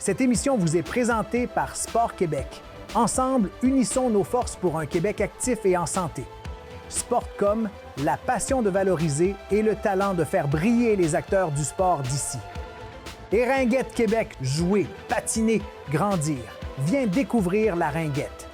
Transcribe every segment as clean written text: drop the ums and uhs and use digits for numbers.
Cette émission vous est présentée par Sport Québec. Ensemble, unissons nos forces pour un Québec actif et en santé. Sportcom, la passion de valoriser et le talent de faire briller les acteurs du sport d'ici. Et Ringuette Québec, jouer, patiner, grandir. Viens découvrir la Ringuette.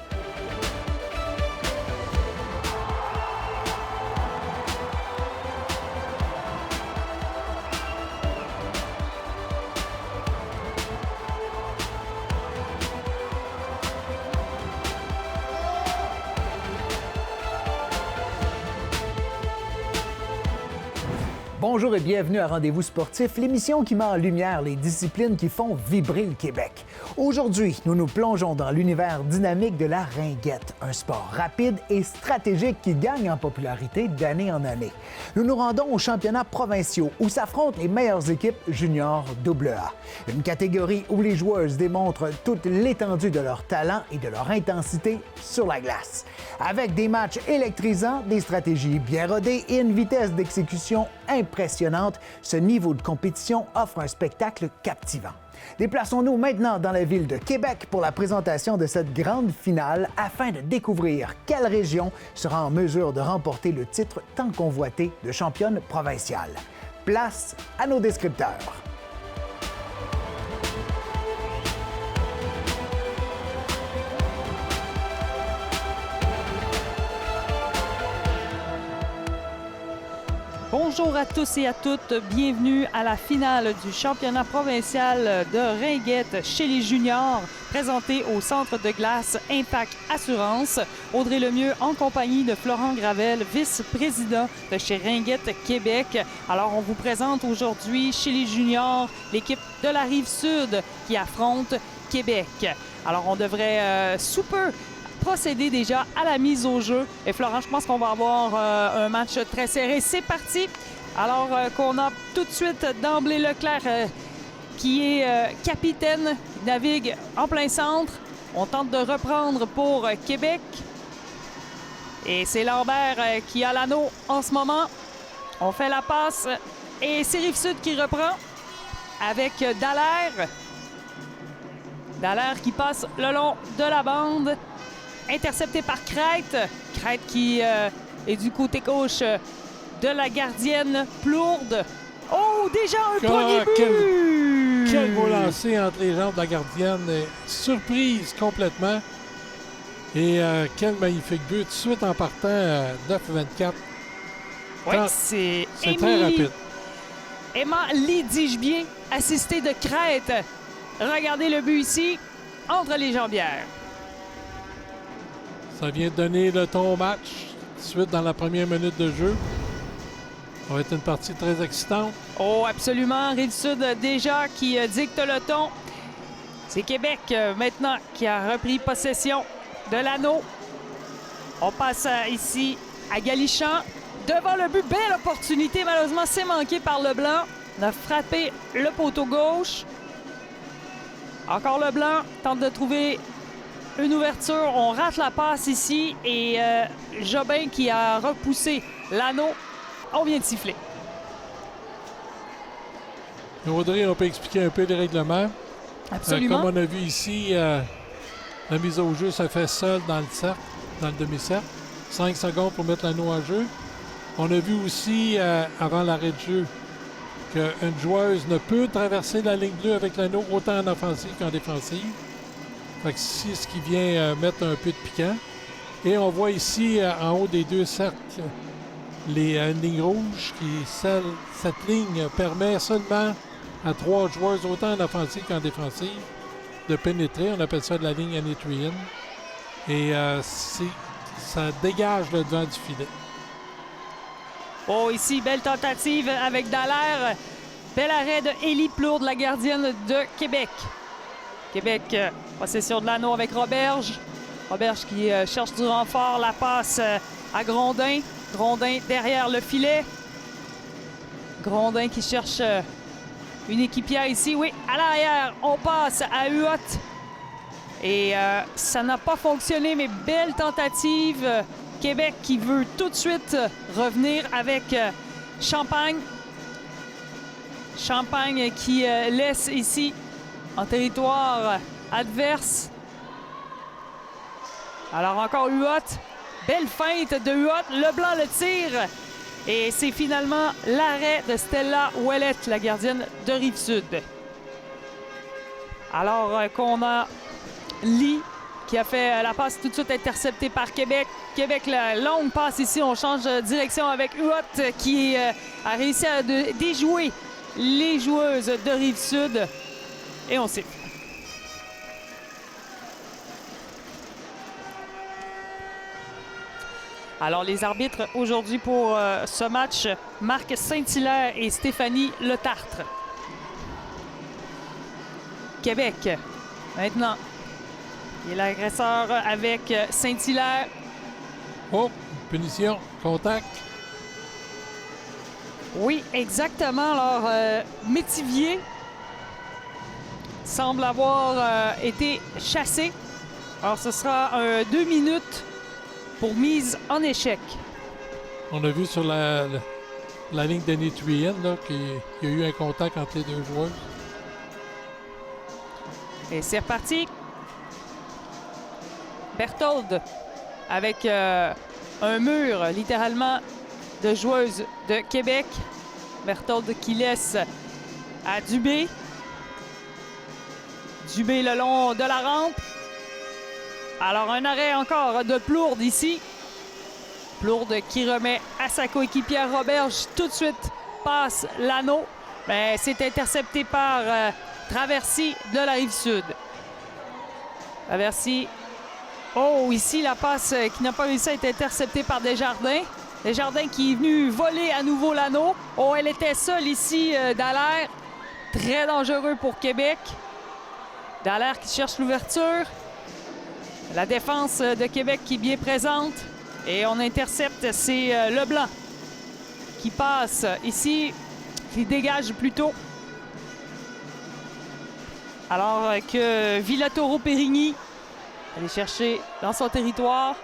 Bonjour et bienvenue à Rendez-vous sportif, l'émission qui met en lumière les disciplines qui font vibrer le Québec. Aujourd'hui, nous nous plongeons dans l'univers dynamique de la ringuette, un sport rapide et stratégique qui gagne en popularité d'année en année. Nous nous rendons aux championnats provinciaux où s'affrontent les meilleures équipes juniors AA. Une catégorie où les joueuses démontrent toute l'étendue de leur talent et de leur intensité sur la glace. Avec des matchs électrisants, des stratégies bien rodées et une vitesse d'exécution impressionnante, ce niveau de compétition offre un spectacle captivant. Déplaçons-nous maintenant dans la ville de Québec pour la présentation de cette grande finale afin de découvrir quelle région sera en mesure de remporter le titre tant convoité de championne provinciale. Place à nos descripteurs. Bonjour à tous et à toutes, bienvenue à la finale du championnat provincial de ringuette chez les juniors, présenté au centre de glace Impact Assurance. Audrey Lemieux en compagnie de Florent Gravel, vice-président de chez Ringuette Québec. Alors, on vous présente aujourd'hui chez les juniors l'équipe de la Rive-Sud qui affronte Québec. Alors, on devrait sous peu procéder déjà à la mise au jeu. Et Florent, je pense qu'on va avoir un match très serré. C'est parti! Alors qu'on a tout de suite d'emblée Leclerc qui est capitaine, qui navigue en plein centre. On tente de reprendre pour Québec. Et c'est Lambert qui a l'anneau en ce moment. On fait la passe et c'est Rive-Sud qui reprend avec Dallaire. Dallaire qui passe le long de la bande. Intercepté par Crête. Crête qui est du côté gauche de la gardienne Plourde. Oh, déjà un premier but! Quel beau lancer entre les jambes de la gardienne. Surprise complètement. Et quel magnifique but. Tout de suite en partant 9-24. Oui, c'est très rapide. Emma Lee, dis-je bien, assistée de Crête. Regardez le but ici, entre les jambières. Ça vient de donner le ton au match. Tout de suite dans la première minute de jeu. Ça va être une partie très excitante. Oh, absolument. Rive-Sud déjà qui dicte le ton. C'est Québec maintenant qui a repris possession de l'anneau. On passe ici à Galichan. Devant le but, belle opportunité. Malheureusement, c'est manqué par Leblanc. On a frappé le poteau gauche. Encore Leblanc tente de trouver une ouverture, on rate la passe ici et Jobin qui a repoussé l'anneau, on vient de siffler. Audrey, on peut expliquer un peu les règlements. Absolument. Comme on a vu ici, la mise au jeu se fait seule dans le cercle, dans le demi-cercle. 5 secondes pour mettre l'anneau en jeu. On a vu aussi, avant l'arrêt de jeu, qu'une joueuse ne peut traverser la ligne bleue avec l'anneau autant en offensive qu'en défensive. C'est ce qui vient mettre un peu de piquant. Et on voit ici, en haut des deux cercles, les lignes rouges. Cette ligne permet seulement à 3 joueurs, autant en offensive qu'en défensive, de pénétrer. On appelle ça de la ligne Anetrian. Et ça dégage le devant du filet. Oh, ici, belle tentative avec Dallaire. Bel arrêt de Élie Plourde, la gardienne de Québec. Québec, possession de l'anneau avec Roberge. Roberge qui cherche du renfort, la passe à Grondin. Grondin derrière le filet. Grondin qui cherche une équipière ici. Oui, à l'arrière, on passe à Huot. Et ça n'a pas fonctionné, mais belle tentative. Québec qui veut tout de suite revenir avec Champagne. Champagne qui laisse ici en territoire adverse. Alors encore Huot. Belle feinte de Huot. Leblanc le tire. Et c'est finalement l'arrêt de Stella Ouellette, la gardienne de Rive-Sud. Alors qu'on a Lee qui a fait la passe tout de suite interceptée par Québec. Québec, la longue passe ici. On change de direction avec Huot qui a réussi à déjouer les joueuses de Rive-Sud. Et on siffle. Alors, les arbitres aujourd'hui pour ce match, Marc Saint-Hilaire et Stéphanie Letartre. Québec, maintenant, il est l'agresseur avec Saint-Hilaire. Oh, punition, contact. Oui, exactement. Alors, Métivier semble avoir été chassé. Alors, ce sera 2 minutes pour mise en échec. On a vu sur la ligne d'Annie-Thuyen qu'il y a eu un contact entre les deux joueurs. Et c'est reparti. Berthold avec un mur, littéralement, de joueuses de Québec. Berthold qui laisse à Dubé. Dubé le long de la rampe. Alors, un arrêt encore de Plourde ici. Plourde qui remet à sa coéquipière Roberge. Tout de suite, passe l'anneau. Mais c'est intercepté par Traversy de la Rive-Sud. Traversy. Oh, ici, la passe qui n'a pas réussi à être interceptée par Desjardins. Desjardins qui est venu voler à nouveau l'anneau. Oh, elle était seule ici, Dallaire. Très dangereux pour Québec. Dallaire qui cherche l'ouverture. La défense de Québec qui est bien présente. Et on intercepte, c'est Leblanc qui passe ici, qui dégage plutôt. Alors que Villatoro-Périgny aller chercher dans son territoire.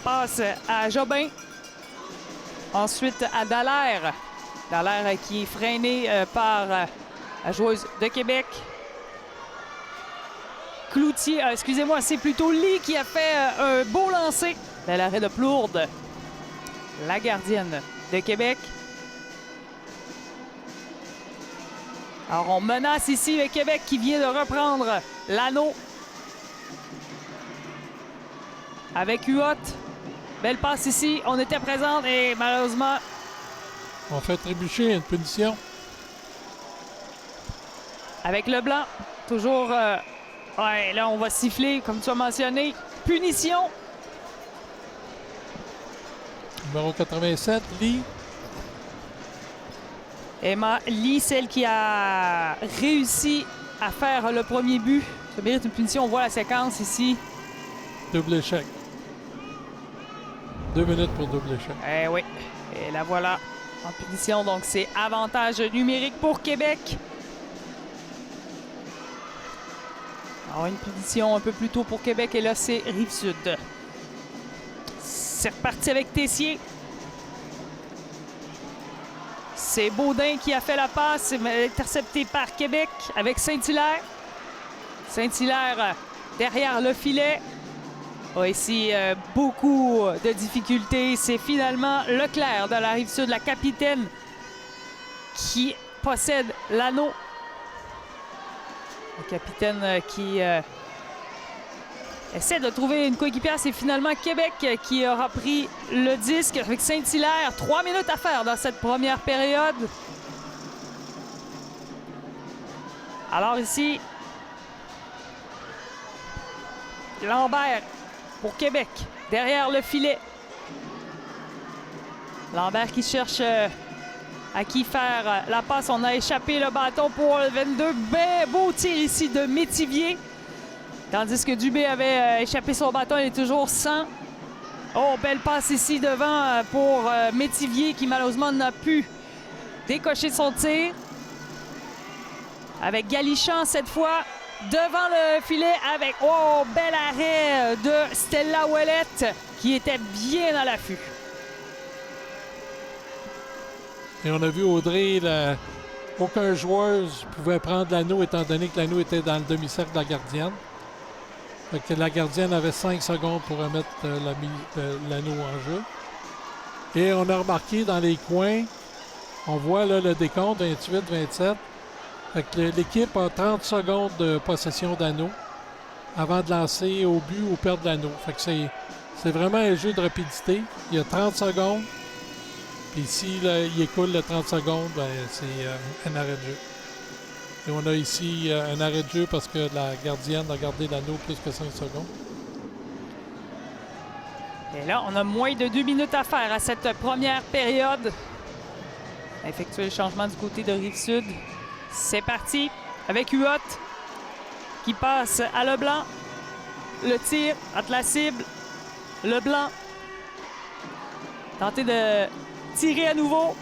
Passe à Jobin. Ensuite à Dallaire. Dallaire qui est freiné par la joueuse de Québec. Cloutier, excusez-moi, c'est plutôt Lee qui a fait un beau lancer. Mais l'arrêt de Plourde, la gardienne de Québec. Alors on menace ici le Québec qui vient de reprendre l'anneau. Avec Huot. Belle passe ici, on était présente et malheureusement... On fait trébucher une punition. Avec Leblanc, toujours... ouais, là, on va siffler, comme tu as mentionné. Punition. Numéro 87, Lee. Emma Lee, celle qui a réussi à faire le premier but. Ça mérite une punition. On voit la séquence ici. Double échec. 2 minutes pour double échec. Eh oui. Et la voilà en punition. Donc, c'est avantage numérique pour Québec. Alors, une punition un peu plus tôt pour Québec. Et là, c'est Rive-Sud. C'est reparti avec Tessier. C'est Baudin qui a fait la passe. C'est intercepté par Québec avec Saint-Hilaire. Saint-Hilaire derrière le filet. Oh, ici, beaucoup de difficultés. C'est finalement Leclerc de la Rive-Sud, la capitaine, qui possède l'anneau. Le capitaine qui essaie de trouver une coéquipière. C'est finalement Québec qui aura pris le disque avec Saint-Hilaire. 3 minutes à faire dans cette première période. Alors ici, Lambert pour Québec, derrière le filet. Lambert qui cherche à qui faire la passe. On a échappé le bâton pour le 22. Ben, beau tir ici de Métivier. Tandis que Dubé avait échappé son bâton, il est toujours sans. Oh, belle passe ici devant pour Métivier qui malheureusement n'a pu décocher son tir. Avec Galichan cette fois. Devant le filet avec, oh, bel arrêt de Stella Ouellette qui était bien à l'affût. Et on a vu Audrey, aucun joueur pouvait prendre l'anneau étant donné que l'anneau était dans le demi-cercle de la gardienne. Fait que la gardienne avait 5 secondes pour remettre l'anneau en jeu. Et on a remarqué dans les coins, on voit là, le décompte 28-27. Fait que l'équipe a 30 secondes de possession d'anneau avant de lancer au but ou perdre l'anneau. Fait que c'est vraiment un jeu de rapidité. Il y a 30 secondes. Puis s'il écoule le 30 secondes, ben, c'est un arrêt de jeu. Et on a ici un arrêt de jeu parce que la gardienne a gardé l'anneau plus que 5 secondes. Et là, on a moins de 2 minutes à faire à cette première période. Effectuer le changement du côté de Rive-Sud. C'est parti avec Huot qui passe à Leblanc. Le tir entre la cible. Leblanc. Tenter de tirer à nouveau.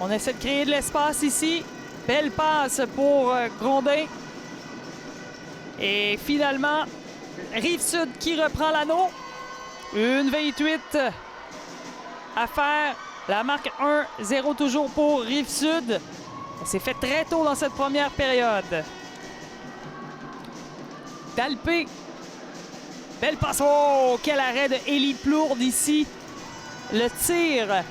On essaie de créer de l'espace ici. Belle passe pour Grondin. Et finalement, Rive-Sud qui reprend l'anneau. Une 28 à faire. La marque 1-0 toujours pour Rive-Sud. C'est fait très tôt dans cette première période. Dalpé. Belle passe. Oh, quel arrêt de Élie Plourde ici. Le tir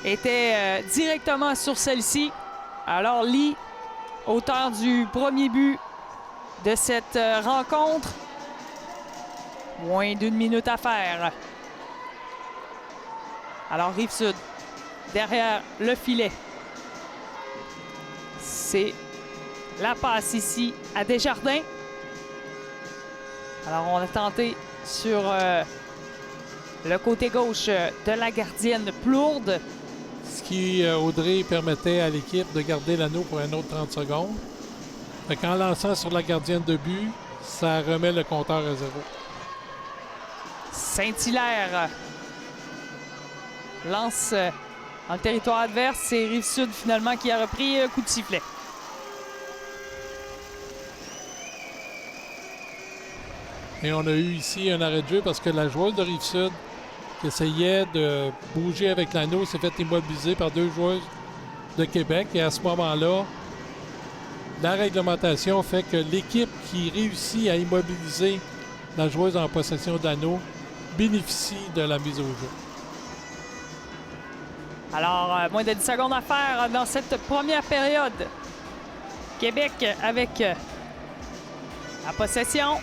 était directement sur celle-ci. Alors, Lee, auteur du premier but de cette rencontre. Moins d'1 minute à faire. Alors, Rive-Sud, derrière le filet. C'est la passe ici à Desjardins. Alors, on a tenté sur le côté gauche de la gardienne Plourde. Ce qui, Audrey, permettait à l'équipe de garder l'anneau pour un autre 30 secondes. Fait qu'en lançant sur la gardienne de but, ça remet le compteur à 0. Saint-Hilaire lance en territoire adverse. C'est Rive-Sud finalement qui a repris un coup de sifflet. Et on a eu ici un arrêt de jeu parce que la joueuse de Rive-Sud qui essayait de bouger avec l'anneau s'est fait immobiliser par 2 joueuses de Québec. Et à ce moment-là, la réglementation fait que l'équipe qui réussit à immobiliser la joueuse en possession d'anneau bénéficie de la mise au jeu. Alors, moins de 10 secondes à faire dans cette première période. Québec avec la possession.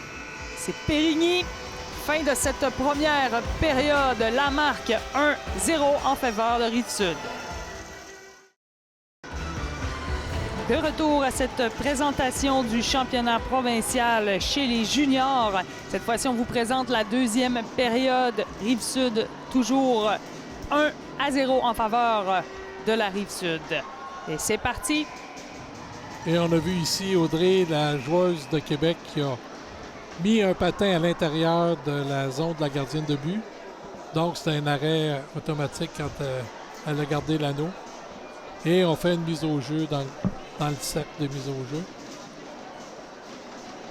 C'est Périgny. Fin de cette première période. La marque 1-0 en faveur de Rive-Sud. De retour à cette présentation du championnat provincial chez les juniors. Cette fois-ci, on vous présente la deuxième période. Rive-Sud, toujours 1-0 en faveur de la Rive-Sud. Et c'est parti. Et on a vu ici Audrey, la joueuse de Québec, qui a mis un patin à l'intérieur de la zone de la gardienne de but. Donc, c'est un arrêt automatique quand elle a gardé l'anneau. Et on fait une mise au jeu dans le cercle de mise au jeu.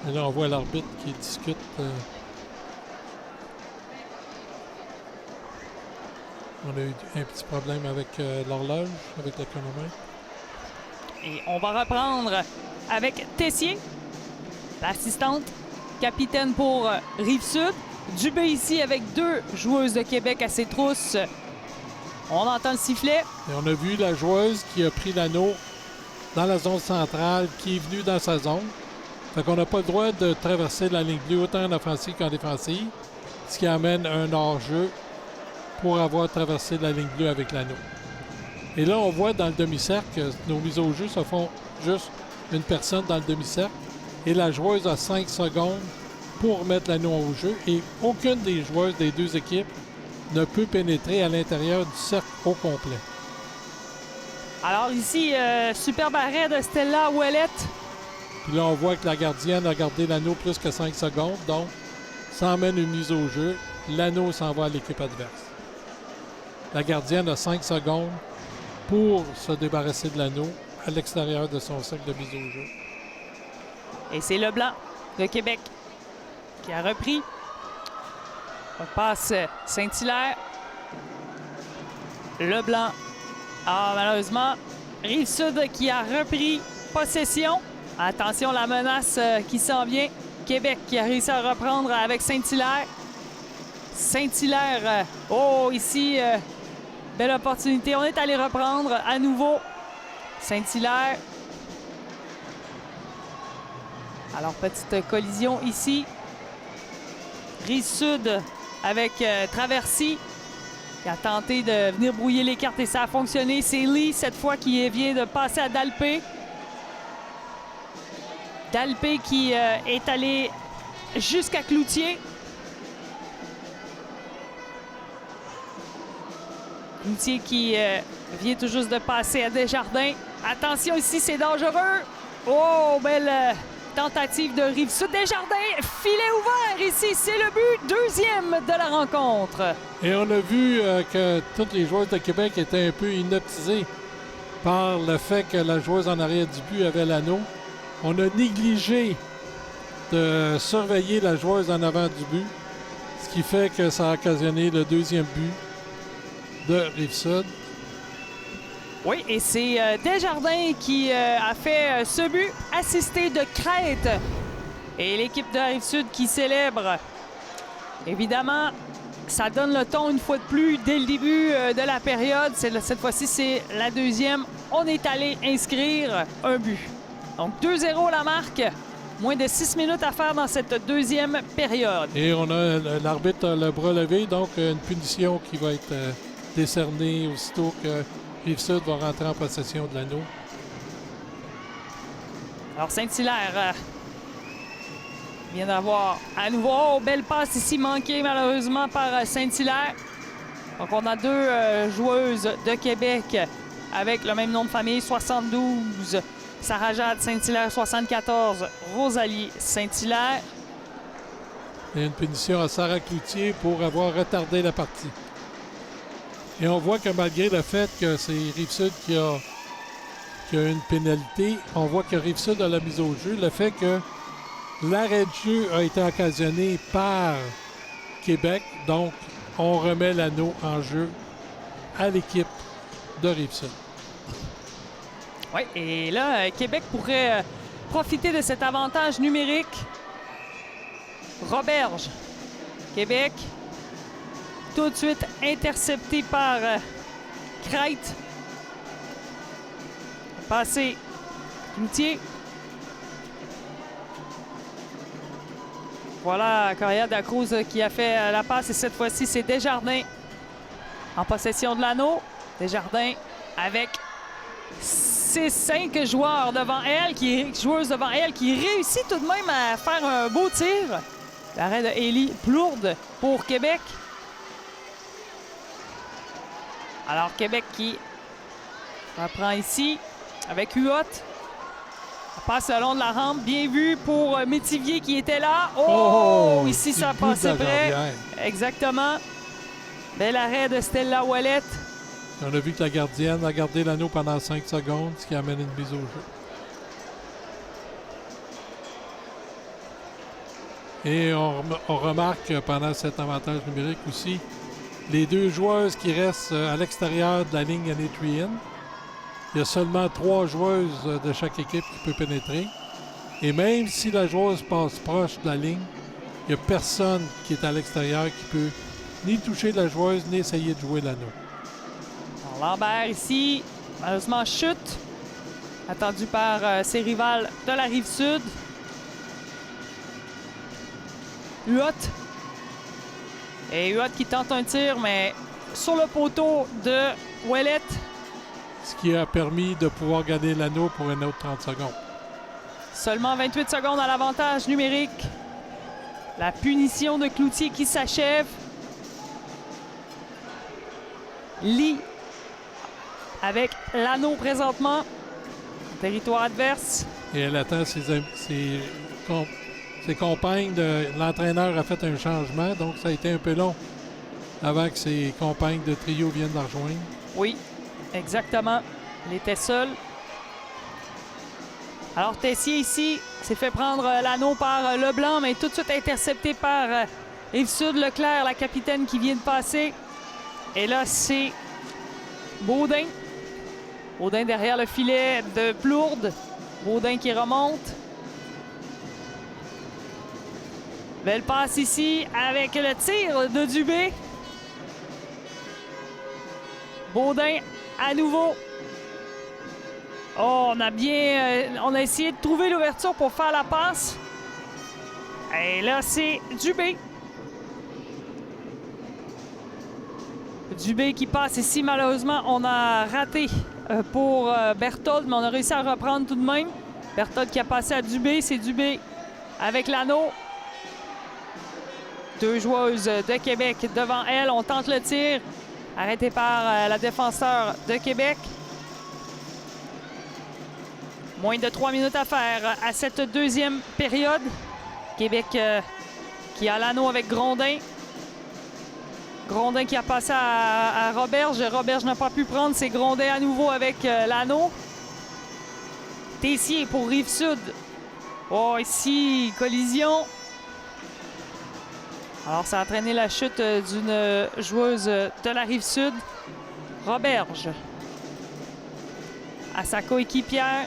Et là, on voit l'arbitre qui discute. On a eu un petit problème avec l'horloge, avec le chronomètre. Et on va reprendre avec Tessier, l'assistante, capitaine pour Rive-Sud. Dubé ici avec 2 joueuses de Québec à ses trousses. On entend le sifflet. Et on a vu la joueuse qui a pris l'anneau dans la zone centrale, qui est venue dans sa zone. Fait qu'on n'a pas le droit de traverser la ligne bleue autant en offensive qu'en défensive, ce qui amène un hors-jeu pour avoir traversé la ligne bleue avec l'anneau. Et là, on voit dans le demi-cercle que nos mises au jeu se font juste une personne dans le demi-cercle et la joueuse a 5 secondes pour mettre l'anneau au jeu et aucune des joueuses des 2 équipes ne peut pénétrer à l'intérieur du cercle au complet. Alors ici, superbe arrêt de Stella Ouellette. Puis là, on voit que la gardienne a gardé l'anneau plus que 5 secondes, donc ça emmène une mise au jeu. L'anneau s'en va à l'équipe adverse. La gardienne a 5 secondes pour se débarrasser de l'anneau à l'extérieur de son cercle de mise au jeu. Et c'est Leblanc de Québec qui a repris. On passe Saint-Hilaire. Leblanc a malheureusement Rive-Sud qui a repris possession. Attention, la menace qui s'en vient. Québec qui a réussi à reprendre avec Saint-Hilaire. Saint-Hilaire, ici, belle opportunité. On est allé reprendre à nouveau Saint-Hilaire. Alors, petite collision ici. Rive-Sud avec Traversy qui a tenté de venir brouiller les cartes et ça a fonctionné. C'est Lee, cette fois, qui vient de passer à Dalpé. Dalpé qui est allé jusqu'à Cloutier. Cloutier qui vient tout juste de passer à Desjardins. Attention ici, c'est dangereux. Oh, belle tentative de Rive-Sud. Desjardins, filet ouvert ici, c'est le but. Deuxième de la rencontre. Et on a vu que tous les joueurs de Québec étaient un peu hypnotisés par le fait que la joueuse en arrière du but avait l'anneau. On a négligé de surveiller la joueuse en avant du but, ce qui fait que ça a occasionné le deuxième but de Rive-Sud. Oui, et c'est Desjardins qui a fait ce but, assisté de Crête. Et l'équipe de Rive-Sud qui célèbre. Évidemment, ça donne le ton une fois de plus dès le début de la période. Cette fois-ci, c'est la deuxième. On est allé inscrire un but. Donc 2-0 la marque. Moins de 6 minutes à faire dans cette deuxième période. Et on a l'arbitre a le bras levé, donc une punition qui va être décernée aussitôt que Rive-Sud va rentrer en possession de l'anneau. Alors Saint-Hilaire vient d'avoir à nouveau belle passe ici manquée malheureusement par Saint-Hilaire. Donc on a deux joueuses de Québec avec le même nom de famille, 72. Sarah Jade Saint-Hilaire, 74. Rosalie Saint-Hilaire. Et une punition à Sarah Cloutier pour avoir retardé la partie. Et on voit que malgré le fait que c'est Rive-Sud qui a une pénalité, on voit que Rive-Sud a la mise au jeu. Le fait que l'arrêt de jeu a été occasionné par Québec, donc on remet l'anneau en jeu à l'équipe de Rive-Sud. Oui, et là, Québec pourrait profiter de cet avantage numérique. Roberge, Québec, tout de suite intercepté par Crête. Passé, Cloutier. Voilà, Correa da Cruz qui a fait la passe et cette fois-ci, c'est Desjardins en possession de l'anneau. Desjardins avec ses 5 joueurs devant elle, joueuses devant elle, qui réussit tout de même à faire un beau tir. L'arrêt de Élie Plourde pour Québec. Alors Québec qui reprend ici avec Huot. Passe le long de la rampe, bien vu pour Métivier qui était là. Oh! Ici, ça a passé près. Exactement. Bel arrêt de Stella Ouellette. On a vu que la gardienne a gardé l'anneau pendant 5 secondes, ce qui amène une mise au jeu. Et on remarque pendant cet avantage numérique aussi les deux joueuses qui restent à l'extérieur de la ligne Anétrienne. Il y a seulement 3 joueuses de chaque équipe qui peut pénétrer. Et même si la joueuse passe proche de la ligne, il n'y a personne qui est à l'extérieur qui peut ni toucher la joueuse ni essayer de jouer l'anneau. Lambert ici, malheureusement chute, attendu par ses rivales de la Rive-Sud. Huot. Et Huot qui tente un tir, mais sur le poteau de Ouellette. Ce qui a permis de pouvoir gagner l'anneau pour une autre 30 secondes. Seulement 28 secondes à l'avantage numérique. La punition de Cloutier qui s'achève. Lee avec l'anneau présentement. Territoire adverse. Et elle attend ses compagnes. L'entraîneur a fait un changement, donc ça a été un peu long avant que ses compagnes de trio viennent la rejoindre. Oui, exactement. Elle était seule. Alors Tessier ici s'est fait prendre l'anneau par Leblanc, mais tout de suite intercepté par Rive-Sud Leclerc, la capitaine qui vient de passer. Et là, c'est Baudin Baudin derrière le filet de Plourde. Baudin qui remonte. Belle passe ici avec le tir de Dubé. Baudin à nouveau. Oh, on a essayé de trouver l'ouverture pour faire la passe. Et là, c'est Dubé. Dubé qui passe ici. Malheureusement, on a raté pour Berthold, mais on a réussi à reprendre tout de même. Berthold qui a passé à Dubé. C'est Dubé avec l'anneau. Deux joueuses de Québec devant elle. On tente le tir. Arrêté par la défenseur de Québec. Moins de 3 minutes à faire à cette deuxième période. Québec qui a l'anneau avec Grondin. Grondin qui a passé à Roberge. Roberge n'a pas pu prendre. C'est Grondin à nouveau avec l'anneau. Tessier pour Rive-Sud. Oh, ici, collision. Alors, ça a entraîné la chute d'une joueuse de la Rive-Sud. Roberge. À sa coéquipière.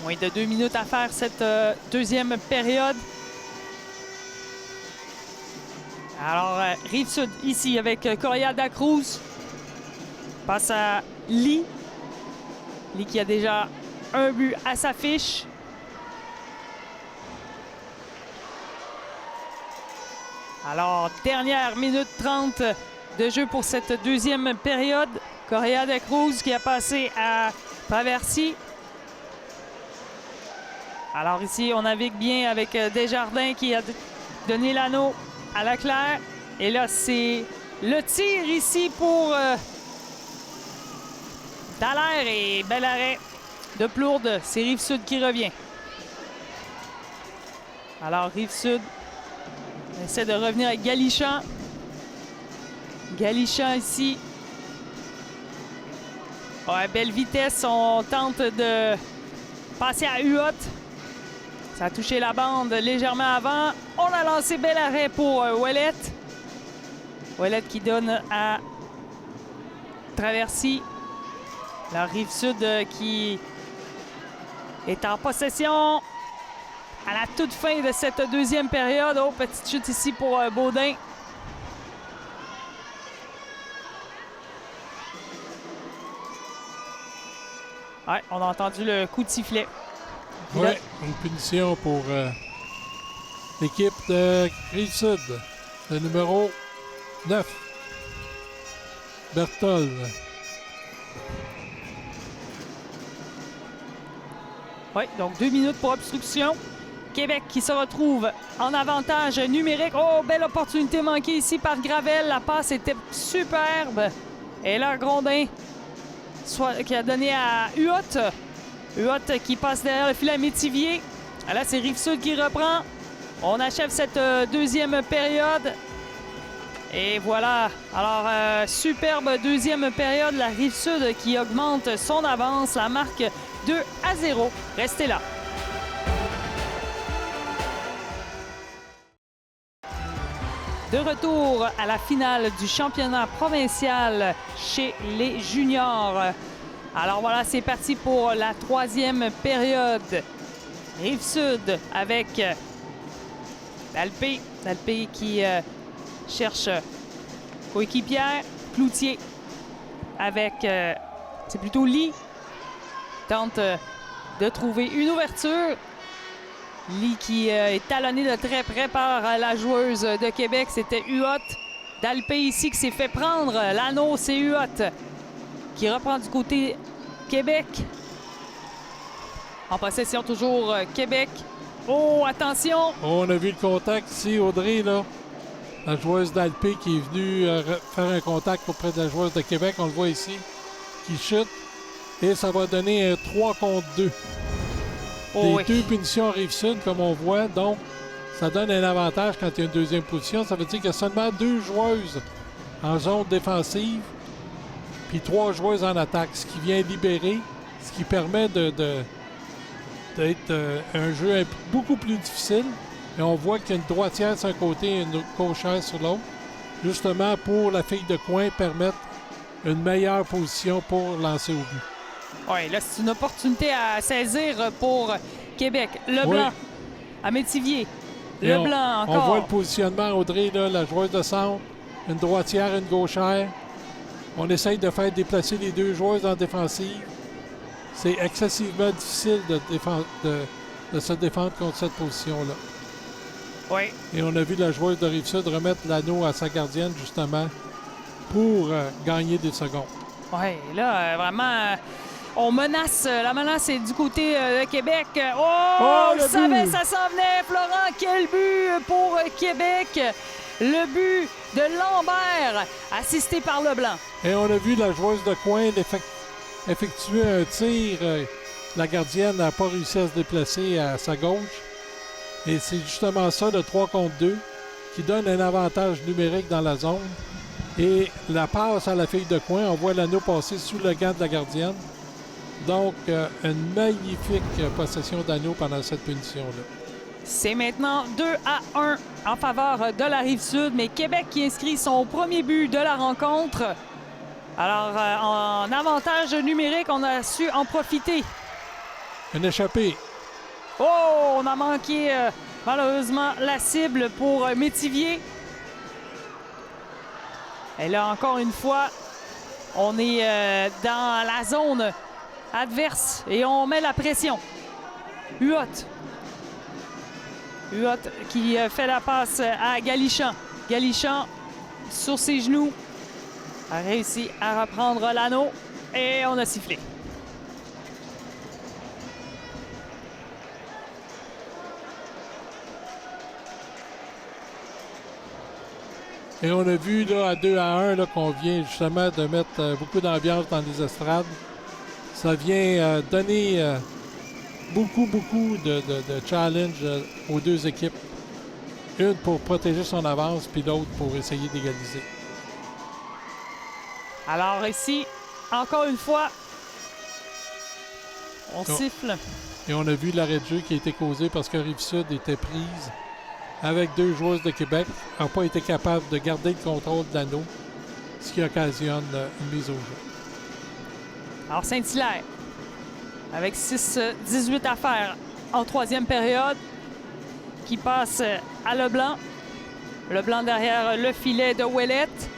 Moins de 2 minutes à faire cette deuxième période. Alors, Rive-Sud ici avec Coria da Cruz. Passe à Lee. Lee qui a déjà un but à sa fiche. Alors, dernière minute 30 de jeu pour cette deuxième période. Coria da Cruz qui a passé à Traversy. Alors ici, on navigue bien avec Desjardins qui a donné l'anneau à Leclerc. Et là, c'est le tir ici pour Dallaire et bel arrêt de Plourde. C'est Rive-Sud qui revient. Alors, Rive-Sud essaie de revenir avec Galichan. Galichan ici. Ouais, belle vitesse. On tente de passer à Huot. Ça a touché la bande légèrement avant. On a lancé bel arrêt pour Ouellette. Ouellette qui donne à Traversy. La Rive-Sud qui est en possession à la toute fin de cette deuxième période. Oh, petite chute ici pour Baudin. Ouais, on a entendu le coup de sifflet. Oui, une punition pour l'équipe de Rive-Sud. Le numéro 9, Berthold. Oui, donc 2 minutes pour obstruction. Québec qui se retrouve en avantage numérique. Oh, belle opportunité manquée ici par Gravel. La passe était superbe. Et là, Grondin qui a donné à Huot. Huot qui passe derrière le filet à Métivier. Là, c'est Rive-Sud qui reprend. On achève cette deuxième période. Et voilà. Alors, superbe deuxième période. La Rive-Sud qui augmente son avance. La marque 2-0. Restez là. De retour à la finale du championnat provincial chez les juniors. Alors voilà, c'est parti pour la troisième période. Rive-Sud avec Dalpé. Dalpé qui cherche coéquipière. Cloutier avec, c'est plutôt Lee. Tente de trouver une ouverture. Lee qui est talonné de très près par la joueuse de Québec. C'était Huot. Dalpé ici qui s'est fait prendre. L'anneau, c'est Huot qui reprend du côté Québec. En possession toujours Québec. Oh, attention! On a vu le contact ici, Audrey, là. La joueuse d'Alpé qui est venue faire un contact auprès de la joueuse de Québec. On le voit ici, qui chute. Et ça va donner un 3 contre 2. Oh, Deux punitions Rive-Sud, comme on voit. Donc, ça donne un avantage quand il y a une deuxième position. Ça veut dire qu'il y a seulement 2 joueuses en zone défensive, puis 3 joueuses en attaque, ce qui vient libérer, ce qui permet d'être un jeu beaucoup plus difficile. Et on voit qu'il y a une droitière sur un côté et une gauchère sur l'autre. justement pour la fille de coin permettre une meilleure position pour lancer au but. Oui, là, c'est une opportunité à saisir pour Québec. Leblanc à Métivier. Leblanc encore. On voit le positionnement, Audrey, là, la joueuse de centre, une droitière, une gauchère. On essaye de faire déplacer les deux joueuses en défensive. C'est excessivement difficile de se défendre contre cette position-là. Oui. Et on a vu la joueuse de Rive-Sud remettre l'anneau à sa gardienne, justement, pour gagner des secondes. Oui, là, vraiment, on menace. La menace est du côté de Québec. Oh, je savais, ça s'en venait, Florent. Quel but pour Québec. Le but de Lambert, assisté par Leblanc. Et on a vu la joueuse de coin effectuer un tir. La gardienne n'a pas réussi à se déplacer à sa gauche. Et c'est justement ça, le 3 contre 2, qui donne un avantage numérique dans la zone. Et la passe à la fille de coin, on voit l'anneau passer sous le gant de la gardienne. Donc, une magnifique possession d'anneau pendant cette punition-là. C'est maintenant 2-1 en faveur de la Rive-Sud, mais Québec qui inscrit son premier but de la rencontre. Alors, en avantage numérique, on a su en profiter. Une échappée. Oh, on a manqué malheureusement la cible pour Métivier. Et là, encore une fois, on est dans la zone adverse et on met la pression. Huot. Huot qui fait la passe à Galichan. Galichan, sur ses genoux, a réussi à reprendre l'anneau et on a sifflé. Et on a vu là, à 2-1 là, qu'on vient justement de mettre beaucoup d'ambiance dans les estrades. Ça vient donner beaucoup de challenge aux deux équipes. Une pour protéger son avance, puis l'autre pour essayer d'égaliser. Alors ici, encore une fois, on siffle. Et on a vu l'arrêt de jeu qui a été causé parce que Rive-Sud était prise avec deux joueuses de Québec, n'a pas été capable de garder le contrôle de l'anneau, ce qui occasionne une mise au jeu. Alors Saint-Hilaire, avec 6-18 à faire en troisième période, qui passe à Leblanc. Leblanc derrière le filet de Ouellette.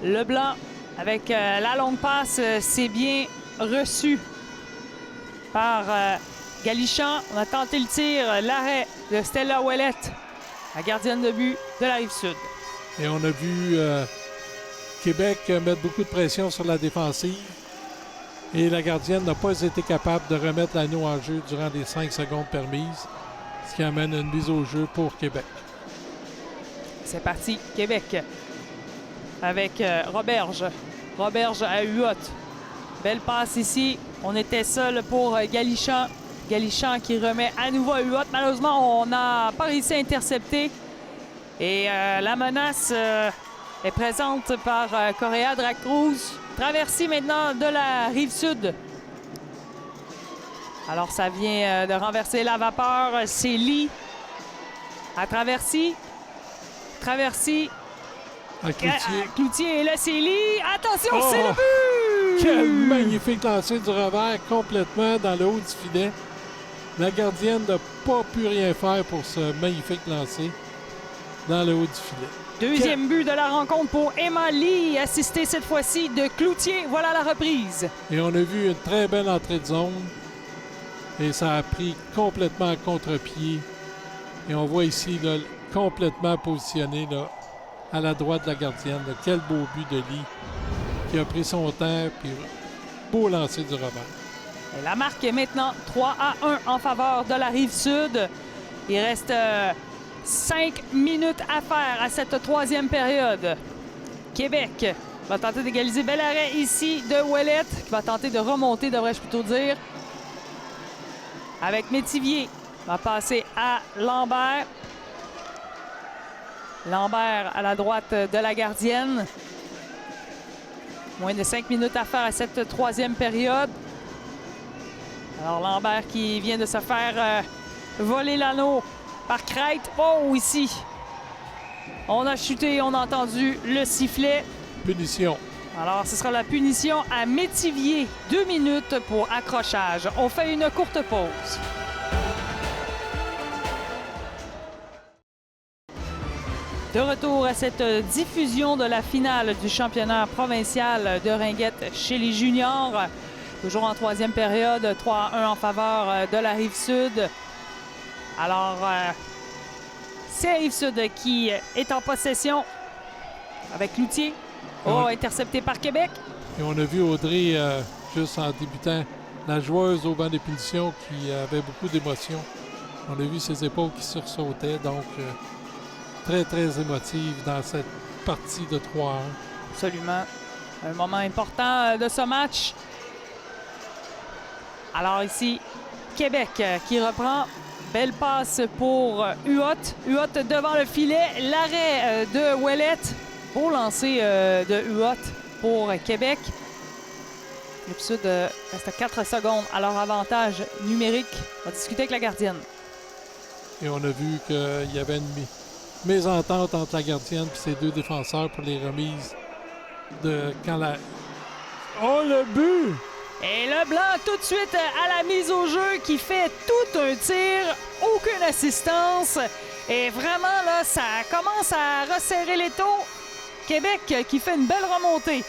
Leblanc, avec la longue passe, c'est bien reçu par Galichan. On a tenté le tir, l'arrêt de Stella Ouellette, la gardienne de but de la Rive-Sud. Et on a vu Québec mettre beaucoup de pression sur la défensive. Et la gardienne n'a pas été capable de remettre l'anneau en jeu durant les 5 secondes permises, ce qui amène une mise au jeu pour Québec. C'est parti, Québec, avec Roberge. Roberge à Huot. Belle passe ici. On était seul pour Galichan. Galichan qui remet à nouveau à Huot. Malheureusement, on n'a pas réussi à intercepter. Et la menace est présente par Correa Dracruz. Traversée maintenant de la Rive-Sud. Alors, ça vient de renverser la vapeur. C'est Lee à Traversée. Traversée. À Cloutier. Cloutier. Et là, c'est Lee. Attention, c'est le but! Quel magnifique lancer du revers complètement dans le haut du filet. La gardienne n'a pas pu rien faire pour ce magnifique lancer dans le haut du filet. Deuxième but de la rencontre pour Emma Lee, assistée cette fois-ci de Cloutier. Voilà la reprise. Et on a vu une très belle entrée de zone. Et ça a pris complètement à contre-pied. Et on voit ici là, complètement positionné là, à la droite de la gardienne. Là. Quel beau but de Lee qui a pris son temps. Puis beau lancer du revers. Et la marque est maintenant 3-1 en faveur de la Rive-Sud. Il reste 5 minutes à faire à cette troisième période. Québec va tenter d'égaliser. Bel arrêt ici de Ouellette, qui va tenter de remonter, devrais-je plutôt dire. Avec Métivier, va passer à Lambert. Lambert à la droite de la gardienne. Moins de 5 minutes à faire à cette troisième période. Alors Lambert qui vient de se faire voler l'anneau par Crête. Oh, ici! On a chuté, on a entendu le sifflet. Punition. Alors, ce sera la punition à Métivier. 2 minutes pour accrochage. On fait une courte pause. De retour à cette diffusion de la finale du championnat provincial de ringuette chez les juniors. Toujours en troisième période, 3-1 en faveur de la Rive-Sud. Alors, c'est la Rive-Sud qui est en possession avec Cloutier. Oh, intercepté par Québec. Et on a vu Audrey, juste en débutant, la joueuse au banc des punitions qui avait beaucoup d'émotions. On a vu ses épaules qui sursautaient, donc très, très émotive dans cette partie de 3-1. Absolument. Un moment important de ce match. Alors ici, Québec qui reprend. Belle passe pour Huot. Huot devant le filet. L'arrêt de Ouellette. Beau lancer de Huot pour Québec. Rive-Sud reste à 4 secondes à leur avantage numérique. On va discuter avec la gardienne. Et on a vu qu'il y avait une mésentente entre la gardienne et ses deux défenseurs pour les remises de quand la... Oh, le but! Et Leblanc tout de suite à la mise au jeu qui fait tout un tir, aucune assistance. Et vraiment, là, ça commence à resserrer les taux. Québec qui fait une belle remontée.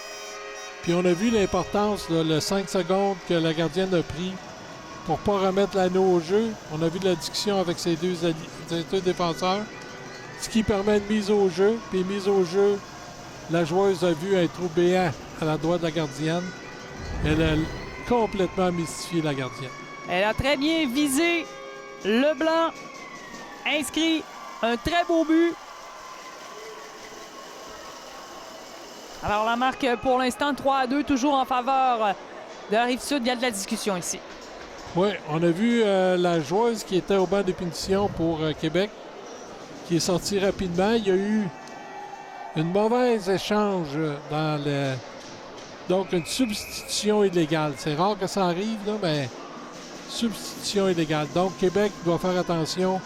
Puis on a vu l'importance, là, le 5 secondes que la gardienne a pris pour ne pas remettre l'anneau au jeu. On a vu la discussion avec ses deux défenseurs, ce qui permet une mise au jeu. Puis mise au jeu, la joueuse a vu un trou béant à la droite de la gardienne. Elle a complètement mystifié la gardienne. Elle a très bien visé Leblanc, inscrit un très beau but. Alors la marque pour l'instant 3-2, toujours en faveur de la Rive-Sud. Il y a de la discussion ici. Oui, on a vu la joueuse qui était au banc de punition pour Québec, qui est sortie rapidement. Il y a eu une mauvaise échange dans le... Donc, une substitution illégale. C'est rare que ça arrive, là, mais substitution illégale. Donc, Québec doit faire attention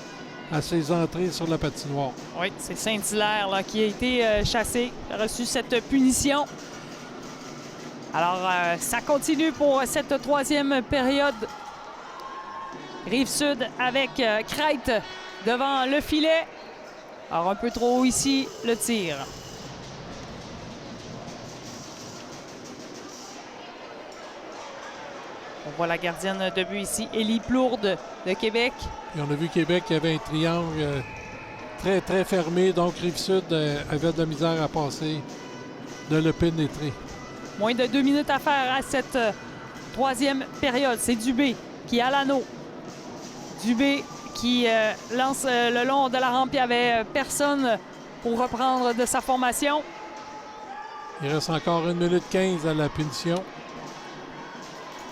à ses entrées sur la patinoire. Oui, c'est Saint-Hilaire là, qui a été chassé, a reçu cette punition. Alors, ça continue pour cette troisième période. Rive-Sud avec Crête devant le filet. Alors, un peu trop haut ici, le tir. On voit la gardienne de but ici, Élie Plourde de Québec. Et on a vu Québec qui avait un triangle très, très fermé. Donc, Rive-Sud avait de la misère à passer, de le pénétrer. Moins de 2 minutes à faire à cette troisième période. C'est Dubé qui a l'anneau. Dubé qui lance le long de la rampe. Il n'y avait personne pour reprendre de sa formation. Il reste encore 1 minute 15 à la punition.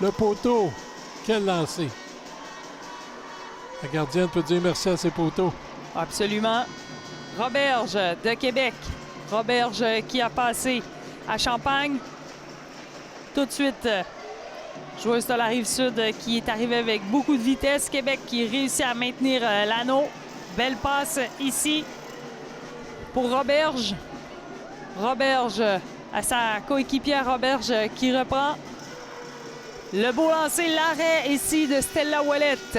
Le poteau, quel lancer! La gardienne peut dire merci à ses poteaux. Absolument. Roberge de Québec. Roberge qui a passé à Champagne. Tout de suite, joueuse de la Rive-Sud qui est arrivée avec beaucoup de vitesse. Québec qui réussit à maintenir l'anneau. Belle passe ici pour Roberge. Roberge à sa coéquipière Roberge qui reprend. Le beau lancer, l'arrêt ici de Stella Ouellette.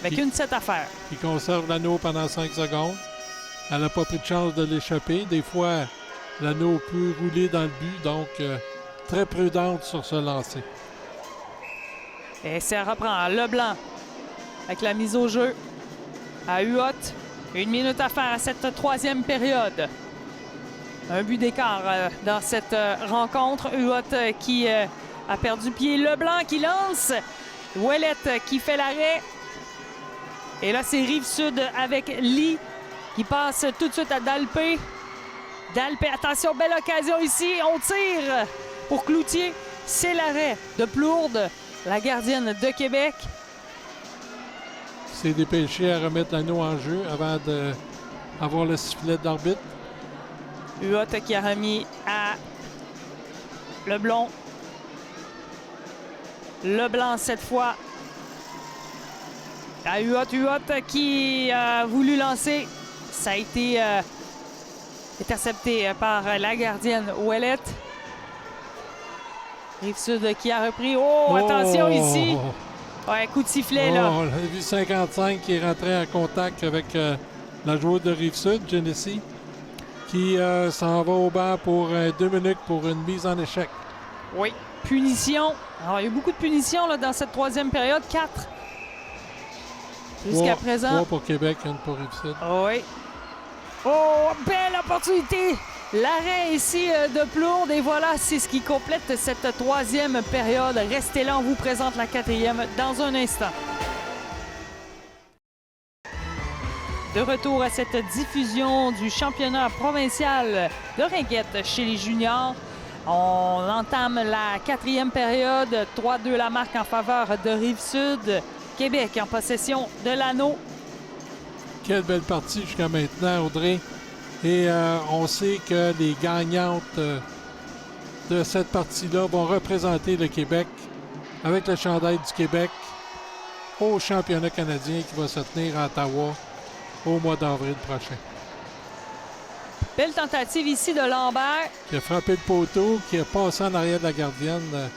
Avec une 7 à faire. Qui conserve l'anneau pendant 5 secondes. Elle n'a pas pris de chance de l'échapper. Des fois, l'anneau peut rouler dans le but. Donc, très prudente sur ce lancer. Et ça reprend Leblanc avec la mise au jeu à Huot. 1 minute à faire à cette troisième période. Un but d'écart dans cette rencontre. Huot qui a perdu pied. Leblanc qui lance. Ouellette qui fait l'arrêt. Et là, c'est Rive-Sud avec Lee qui passe tout de suite à Dalpé. Dalpé, attention, belle occasion ici. On tire pour Cloutier. C'est l'arrêt de Plourde, la gardienne de Québec. C'est dépêché à remettre l'anneau en jeu avant d'avoir le sifflet d'arbitre. Huot qui a remis à Leblanc. Leblanc cette fois. À Huot qui a voulu lancer. Ça a été Intercepté par la gardienne Ouellette. Rive-Sud qui a repris. Oh, attention ici! Ouais, coup de sifflet, là. On a vu 55 qui est rentré en contact avec la joueuse de Rive-Sud, Genesee, qui s'en va au banc pour 2 minutes pour une mise en échec. Oui, punition. Alors, il y a eu beaucoup de punitions là, dans cette troisième période. 4. Jusqu'à présent. 3 pour Québec, 1 pour Rive-Sud. Oui. Oh, belle opportunité! L'arrêt ici de Plourde. Et voilà, c'est ce qui complète cette troisième période. Restez là, on vous présente la quatrième dans un instant. De retour à cette diffusion du championnat provincial de ringuette chez les juniors. On entame la quatrième période. 3-2 la marque en faveur de Rive-Sud. Québec en possession de l'anneau. Quelle belle partie jusqu'à maintenant, Audrey. Et on sait que les gagnantes de cette partie-là vont représenter le Québec avec le chandail du Québec au championnat canadien qui va se tenir à Ottawa au mois d'avril prochain. Belle tentative ici de Lambert. Qui a frappé le poteau, qui a passé en arrière de la gardienne.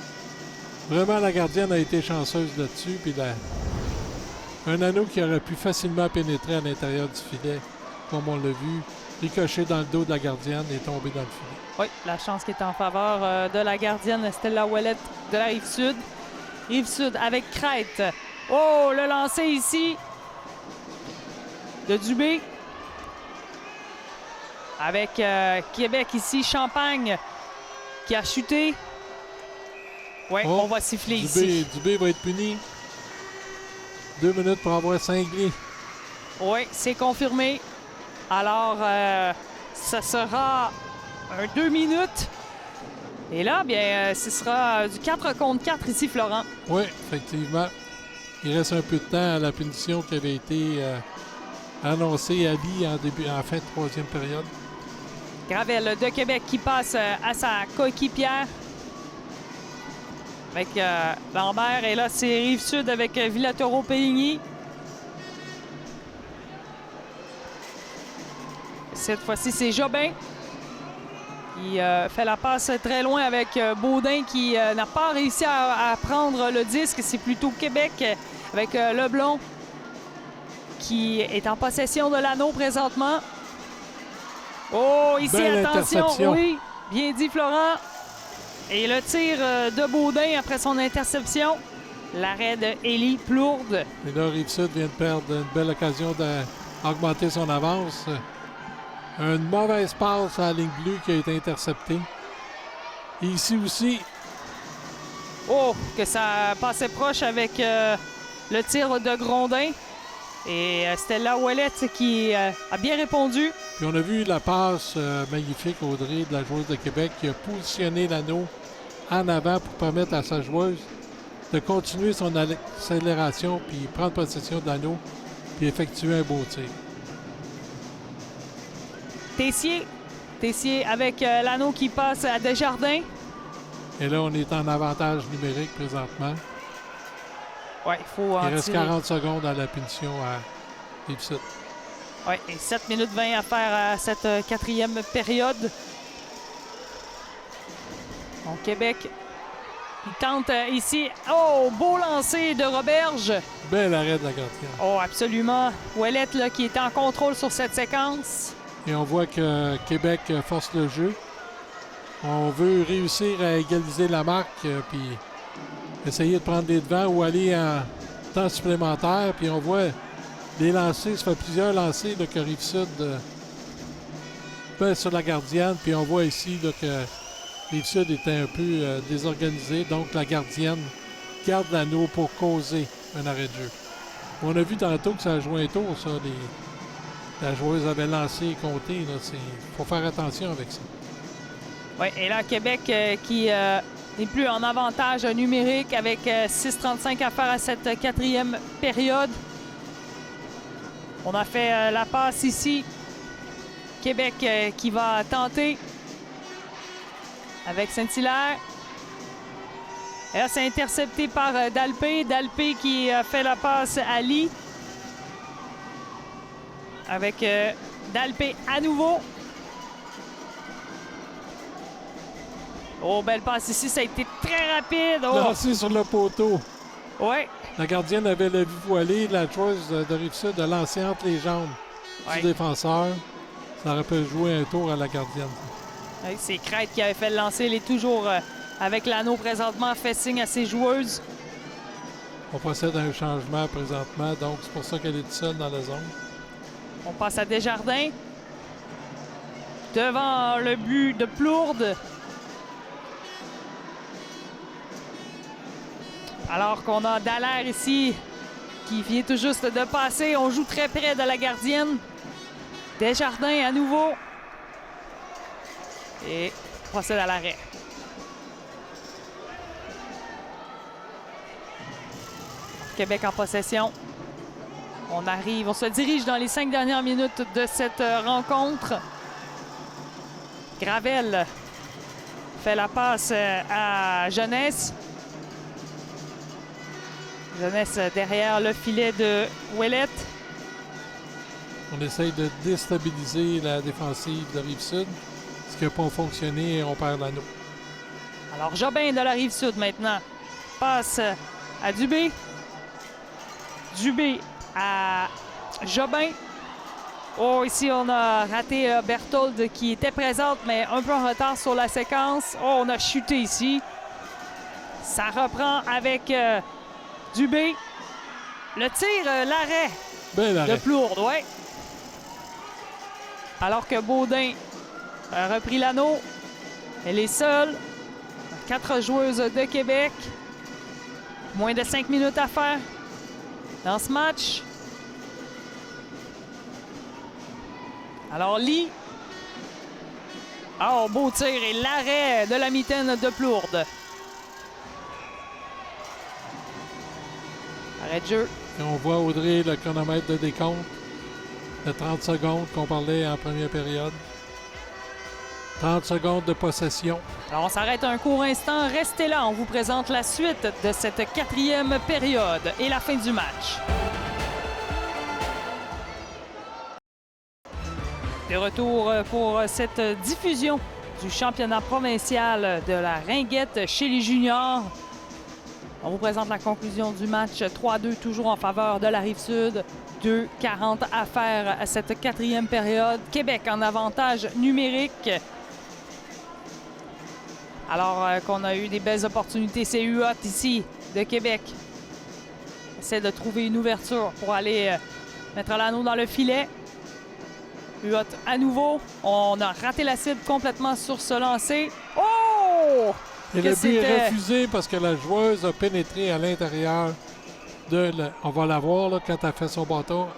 Vraiment, la gardienne a été chanceuse là-dessus. Puis un anneau qui aurait pu facilement pénétrer à l'intérieur du filet, comme on l'a vu, ricocher dans le dos de la gardienne et tomber dans le filet. Oui, la chance qui est en faveur de la gardienne Stella Ouellette de la Rive-Sud. Rive-Sud avec Crête. Oh, le lancer ici de Dubé. Avec Québec ici, Champagne qui a chuté. Oui, on va siffler ici. Dubé va être puni. 2 minutes pour avoir cinglé. Oui, c'est confirmé. Alors, ça sera 2 minutes. Et là, bien, ce sera du 4 contre 4 ici, Florent. Oui, effectivement. Il reste un peu de temps à la punition qui avait été annoncée à Lee en fin de troisième période. Gravel de Québec qui passe à sa coéquipière avec Lambert. Et là, c'est Rive-Sud avec Villatoro-Péligny. Cette fois-ci, c'est Jobin qui fait la passe très loin avec Baudin qui n'a pas réussi à prendre le disque. C'est plutôt Québec avec Leblond qui est en possession de l'anneau présentement. Oh, ici, belle attention. interception. Oui, bien dit, Florent. Et le tir de Baudin après son interception. L'arrêt de Élie Plourde. Et là, Rive-Sud vient de perdre une belle occasion d'augmenter son avance. Une mauvaise passe à la ligne bleue qui a été interceptée. Et ici aussi. Oh, que ça passait proche avec le tir de Grondin. Et Stella Ouellette qui a bien répondu. Puis on a vu la passe magnifique, Audrey, de la joueuse de Québec qui a positionné l'anneau en avant pour permettre à sa joueuse de continuer son accélération puis prendre possession de l'anneau puis effectuer un beau tir. Tessier avec l'anneau qui passe à Desjardins. Et là, on est en avantage numérique présentement. Oui, il faut en Il reste tirer. 40 secondes à la punition à Rive-Sud. Oui, et 7 minutes 20 à faire à cette quatrième période. Donc, Québec, il tente ici. Oh, beau lancer de Roberge. Bel arrêt de la gardienne. Oh, absolument. Ouellette là, qui est en contrôle sur cette séquence. Et on voit que Québec force le jeu. On veut réussir à égaliser la marque puis essayer de prendre les devants ou aller en temps supplémentaire. Puis on voit les lancers, ça fait plusieurs lancers là, que Rive-Sud pèse sur la gardienne. Puis on voit ici là, que Rive-Sud était un peu désorganisé. Donc la gardienne garde l'anneau pour causer un arrêt de jeu. On a vu tantôt que ça a joué un tour, ça. La joueuse avait lancé et compté. Il faut faire attention avec ça. Oui, et là, Québec qui n'est plus en avantage numérique avec 6,35 à faire à cette quatrième période. On a fait la passe ici. Québec qui va tenter avec Saint-Hilaire. Et là, c'est intercepté par Dalpé. Dalpé qui fait la passe à Lee. Avec Dalpé à nouveau. Oh, belle passe ici, ça a été très rapide. Oh. Lancé sur le poteau. Ouais. La gardienne avait la vue voilée. La joueuse de Rive-Sud a lancé entre les jambes du défenseur. Ça aurait pu jouer un tour à la gardienne. Ouais, c'est Crête qui avait fait le lancer. Elle est toujours avec l'anneau présentement, fait signe à ses joueuses. On procède à un changement présentement, donc c'est pour ça qu'elle est seule dans la zone. On passe à Desjardins. Devant le but de Plourde. Alors qu'on a Dallaire ici qui vient tout juste de passer. On joue très près de la gardienne. Desjardins à nouveau. Et procède à l'arrêt. Québec en possession. On se dirige dans les 5 dernières minutes de cette rencontre. Gravel fait la passe à Jeunesse. Jeunesse derrière le filet de Ouellette. On essaye de déstabiliser la défensive de Rive-Sud. Ce qui n'a pas fonctionné et on perd l'anneau. Alors Jobin de la Rive-Sud maintenant passe à Dubé. Dubé à Jobin. Oh, ici, on a raté Berthold qui était présente, mais un peu en retard sur la séquence. Oh, on a chuté ici. Ça reprend avec Dubé. Le tir, l'arrêt de Plourde, ouais. Alors que Baudin a repris l'anneau. Elle est seule. 4 joueuses de Québec. Moins de 5 minutes à faire dans ce match. Alors, Lee. Oh, beau tir et l'arrêt de la mitaine de Plourde. Arrêt de jeu. Et on voit, Audrey, le chronomètre de décompte de 30 secondes qu'on parlait en première période. 30 secondes de possession. Alors, on s'arrête un court instant. Restez là. On vous présente la suite de cette 4e période et la fin du match. De retour pour cette diffusion du championnat provincial de la Ringuette chez les juniors. On vous présente la conclusion du match 3-2, toujours en faveur de la Rive-Sud. 2:40 à faire à cette 4e période. Québec en avantage numérique. Alors qu'on a eu des belles opportunités, c'est Huot ici de Québec. Essaie de trouver une ouverture pour aller mettre l'anneau dans le filet. Huot à nouveau. On a raté la cible complètement sur ce lancer. Oh! Et le but est refusé parce que la joueuse a pénétré à l'intérieur de... On va la voir là, quand elle fait son bâton.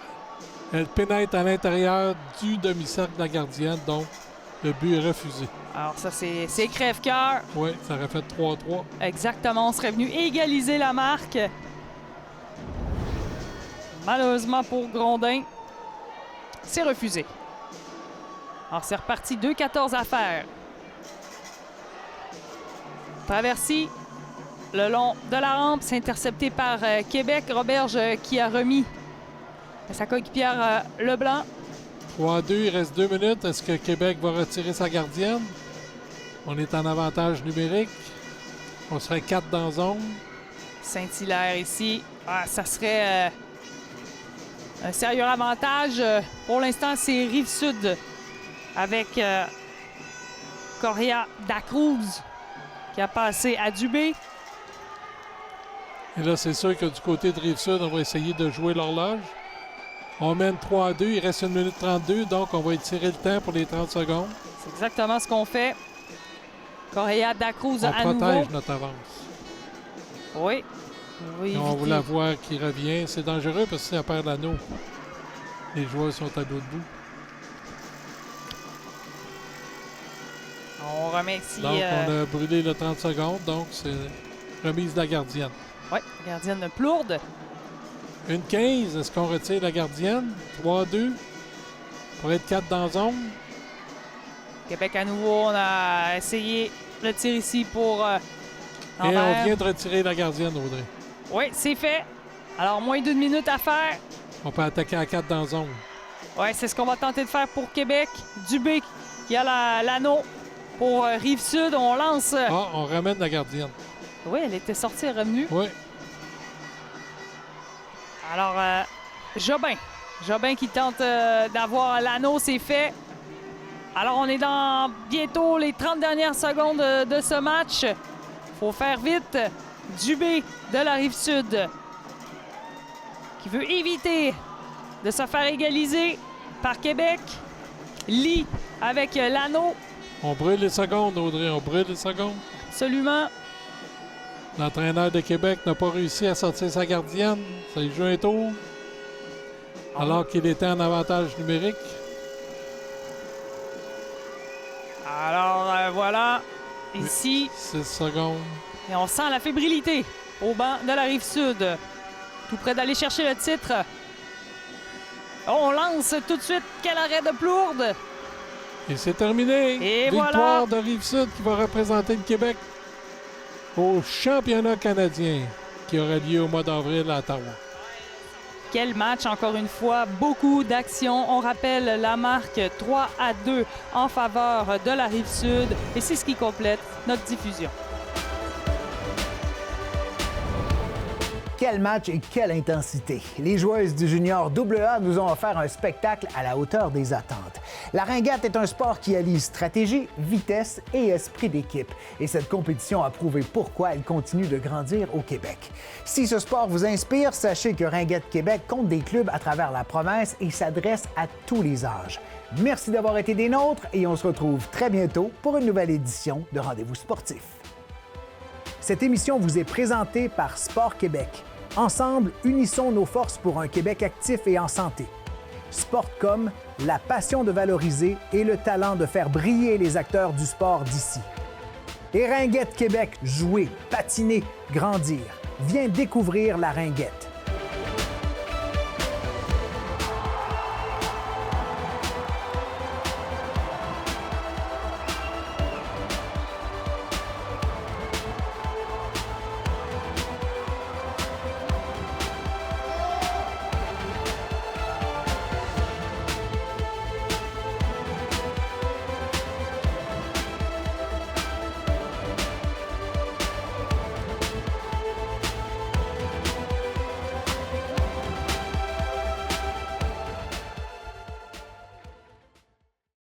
Elle pénètre à l'intérieur du demi-cercle de la gardienne, donc le but est refusé. Alors ça, c'est crève-cœur. Oui, ça aurait fait 3-3. Exactement, on serait venu égaliser la marque. Malheureusement pour Grondin, c'est refusé. Alors c'est reparti, 2:14 à faire. Traversée le long de la rampe, c'est intercepté par Québec. Roberge qui a remis à sa coéquipière Leblanc. 3-2, il reste 2 minutes. Est-ce que Québec va retirer sa gardienne? On est en avantage numérique. On serait 4 dans zone. Saint-Hilaire ici. Ah, ça serait un sérieux avantage. Pour l'instant, c'est Rive-Sud avec Correa da Cruz qui a passé à Dubé. Et là, c'est sûr que du côté de Rive-Sud, on va essayer de jouer l'horloge. On mène 3-2, il reste 1 minute 32, donc on va étirer le temps pour les 30 secondes. C'est exactement ce qu'on fait. Correa da Cruz à nouveau. On protège notre avance. Oui. Et on va la voir qui revient. C'est dangereux parce que si elle perd l'anneau, les joueurs sont à l'autre bout. On remet ici... Donc, on a brûlé le 30 secondes, donc c'est remise de la gardienne. Oui, gardienne de Plourde. 1:15, est-ce qu'on retire la gardienne? 3-2, pour être 4 dans zone. Québec à nouveau, on a essayé le tir ici pour Et on vient de retirer la gardienne, Audrey. Oui, c'est fait. Alors, moins d'1 minute à faire. On peut attaquer à 4 dans zone. Oui, c'est ce qu'on va tenter de faire pour Québec. Dubé qui a l'anneau pour Rive-Sud. On lance. Ah, on ramène la gardienne. Oui, elle était sortie et revenue. Oui. Alors, Jobin. Jobin qui tente d'avoir l'anneau, c'est fait. Alors, on est dans bientôt les 30 dernières secondes de ce match. Faut faire vite. Dubé de la Rive-Sud qui veut éviter de se faire égaliser par Québec. Lee avec l'anneau. On brûle les secondes, Audrey. On brûle les secondes. Absolument. L'entraîneur de Québec n'a pas réussi à sortir sa gardienne. Ça lui joue un tour. Alors qu'il était en avantage numérique. Alors, voilà. Ici. 6 secondes. Et on sent la fébrilité au banc de la Rive-Sud. Tout près d'aller chercher le titre. On lance tout de suite. Quel arrêt de Plourde. Et c'est terminé. Et Victoire voilà. de Rive-Sud qui va représenter le Québec au championnat canadien qui aura lieu au mois d'avril à Ottawa. Quel match, encore une fois, beaucoup d'action. On rappelle la marque 3-2 en faveur de la Rive-Sud. Et c'est ce qui complète notre diffusion. Quel match et quelle intensité! Les joueuses du junior AA nous ont offert un spectacle à la hauteur des attentes. La ringette est un sport qui allie stratégie, vitesse et esprit d'équipe. Et cette compétition a prouvé pourquoi elle continue de grandir au Québec. Si ce sport vous inspire, sachez que Ringette Québec compte des clubs à travers la province et s'adresse à tous les âges. Merci d'avoir été des nôtres et on se retrouve très bientôt pour une nouvelle édition de Rendez-vous sportif. Cette émission vous est présentée par Sport Québec. Ensemble, unissons nos forces pour un Québec actif et en santé. Sportcom, la passion de valoriser et le talent de faire briller les acteurs du sport d'ici. Et Ringette Québec, jouer, patiner, grandir. Viens découvrir la Ringette.